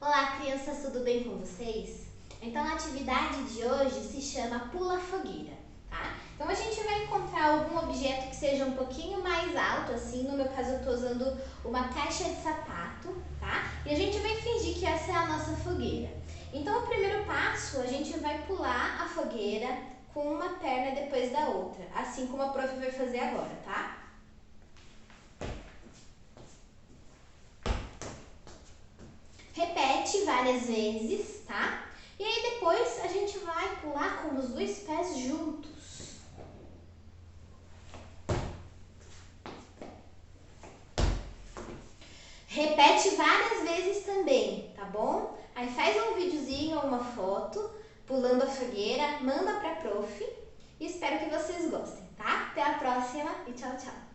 Olá, crianças, tudo bem com vocês? Então a atividade de hoje se chama Pula Fogueira, tá? Então a gente vai encontrar algum objeto que seja um pouquinho mais alto, assim, no meu caso eu tô usando uma caixa de sapato, tá? E a gente vai fingir que essa é a nossa fogueira. Então o primeiro passo, a gente vai pular a fogueira com uma perna depois da outra, assim como a prof vai fazer agora, tá? Repete várias vezes, tá? E aí depois a gente vai pular com os dois pés juntos. Repete várias vezes também, tá bom? Aí faz um videozinho ou uma foto pulando a fogueira, manda pra prof. E espero que vocês gostem, tá? Até a próxima e tchau, tchau!